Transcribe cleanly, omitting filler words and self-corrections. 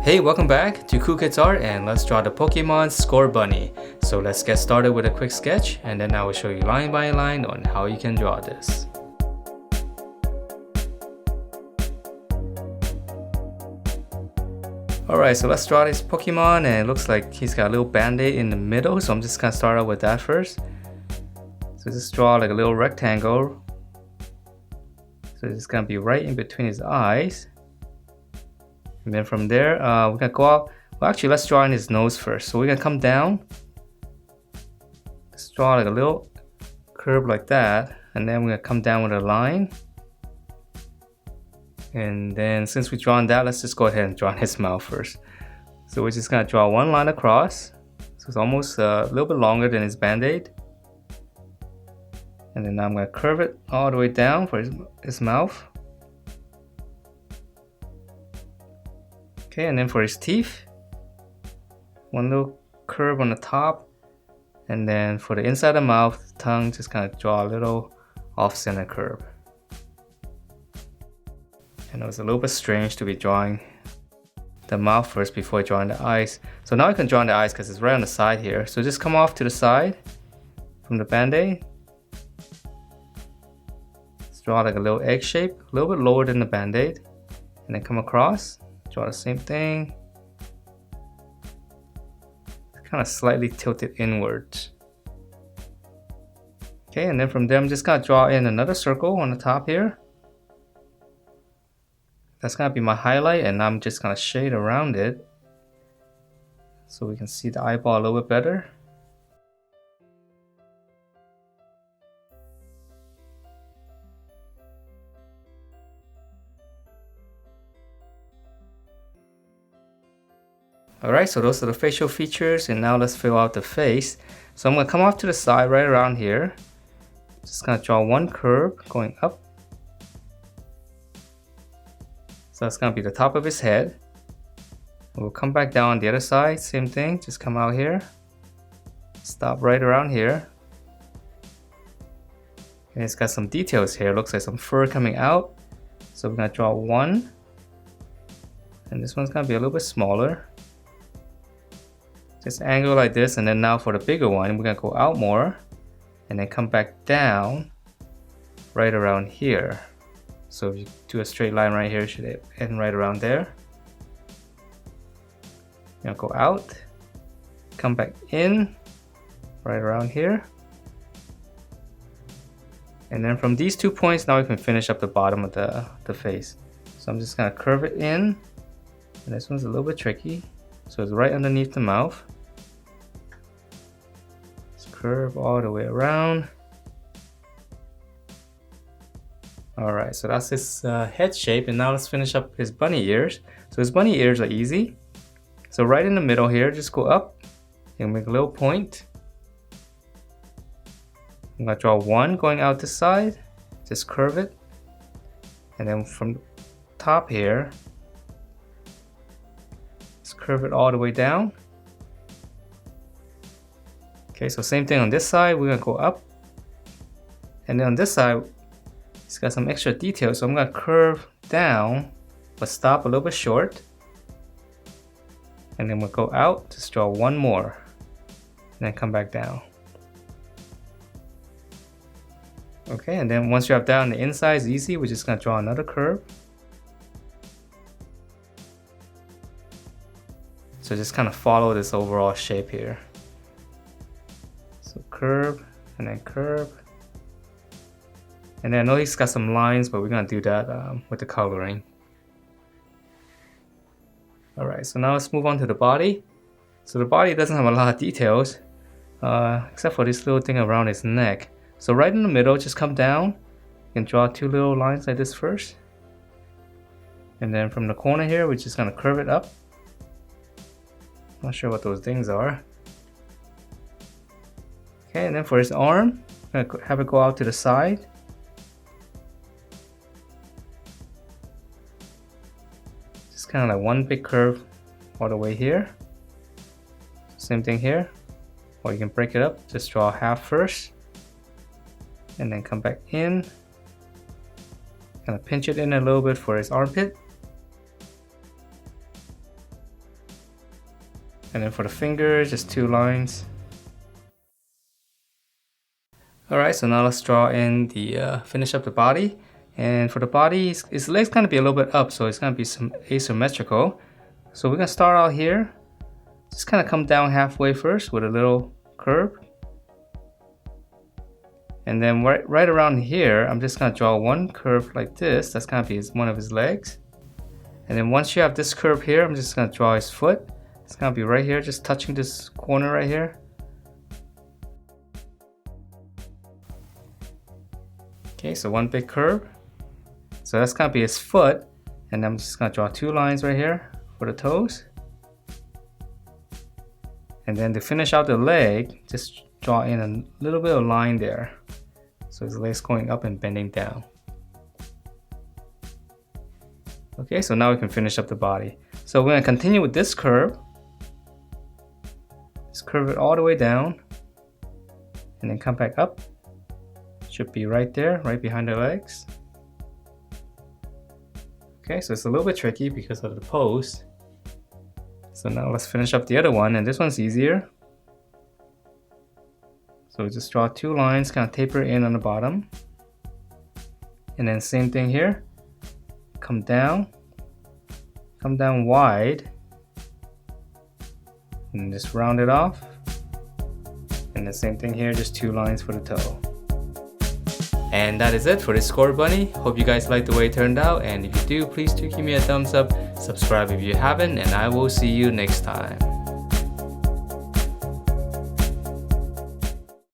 Hey, welcome back to Cool Kids Art, and let's draw the Pokemon Scorbunny. So let's get started with a quick sketch, and then I will show you line by line on how you can draw this. Alright, so let's draw this Pokemon, and it looks like he's got a little band-aid in the middle, so I'm just gonna start out with that first. So just draw like a little rectangle. So it's gonna be right in between his eyes. And then from there, we're gonna go out. Well, actually, let's draw in his nose first. So we're gonna come down. Let's draw like a little curve like that, and then we're gonna come down with a line. And then since we've drawn that, let's just go ahead and draw his mouth first. So we're just gonna draw one line across. So it's almost a little bit longer than his band-aid. And then I'm gonna curve it all the way down for his mouth. Okay, and then for his teeth, one little curve on the top, and then for the inside of the mouth, tongue, just kind of draw a little off-center curve. I know it's a little bit strange to be drawing the mouth first before drawing the eyes. So now I can draw the eyes because it's right on the side here. So just come off to the side from the band-aid. Let's draw like a little egg shape, a little bit lower than the band-aid, and then come across. Draw the same thing. Kind of slightly tilted inwards. Okay, and then from there I'm just gonna draw in another circle on the top here. That's gonna be my highlight, and I'm just gonna shade around it so we can see the eyeball a little bit better. Alright, so those are the facial features, and now let's fill out the face. So I'm going to come off to the side right around here. Just going to draw one curve going up. So that's going to be the top of his head. We'll come back down on the other side, same thing, just come out here. Stop right around here. And it's got some details here, looks like some fur coming out. So we're going to draw one. And this one's going to be a little bit smaller. Just angle like this, and then now for the bigger one, we're gonna go out more and then come back down right around here. So if you do a straight line right here, it should end right around there. You're gonna go out, come back in right around here. And then from these 2 points, now we can finish up the bottom of the face. So I'm just gonna curve it in, and this one's a little bit tricky. So it's right underneath the mouth. Just curve all the way around. Alright, so that's his head shape, and now let's finish up his bunny ears. So his bunny ears are easy. So right in the middle here, just go up and make a little point. I'm going to draw one going out this side. Just curve it. And then from the top here, curve it all the way down. Okay, so same thing on this side, we're gonna go up. And then on this side, it's got some extra details, so I'm gonna curve down, but stop a little bit short. And then we'll go out, just draw one more, and then come back down. Okay, and then once you have that on the inside, it's easy, we're just gonna draw another curve. So just kind of follow this overall shape here. So curve, and then curve. And then I know he's got some lines, but we're gonna do that with the coloring. Alright, so now let's move on to the body. So the body doesn't have a lot of details, except for this little thing around his neck. So right in the middle, just come down. You can draw two little lines like this first. And then from the corner here, we're just gonna curve it up. Not sure what those things are. Okay, and then for his arm, I'm gonna have it go out to the side. Just kind of like one big curve all the way here. Same thing here. Or you can break it up, just draw half first. And then come back in. Kind of pinch it in a little bit for his armpit. And then for the fingers, just 2 lines. Alright, so now let's draw in the, finish up the body. And for the body, his legs gonna be a little bit up, so it's gonna be some asymmetrical. So we're gonna start out here. Just kind of come down halfway first with a little curve. And then right around here, I'm just gonna draw one curve like this. That's gonna be one of his legs. And then once you have this curve here, I'm just gonna draw his foot. It's gonna be right here, just touching this corner right here. Okay, so one big curve. So that's gonna be his foot. And I'm just gonna draw 2 lines right here for the toes. And then to finish out the leg, just draw in a little bit of line there. So his leg's going up and bending down. Okay, so now we can finish up the body. So we're gonna continue with this curve. Just curve it all the way down. And then come back up. Should be right there, right behind the legs. Okay, so it's a little bit tricky because of the pose. So now let's finish up the other one, and this one's easier. So just draw 2 lines, kind of taper in on the bottom. And then same thing here. Come down wide. And just round it off. And the same thing here, just 2 lines for the toe. And that is it for this Scorbunny. Hope you guys liked the way it turned out, and if you do, please do give me a thumbs up, subscribe if you haven't, and I will see you next time.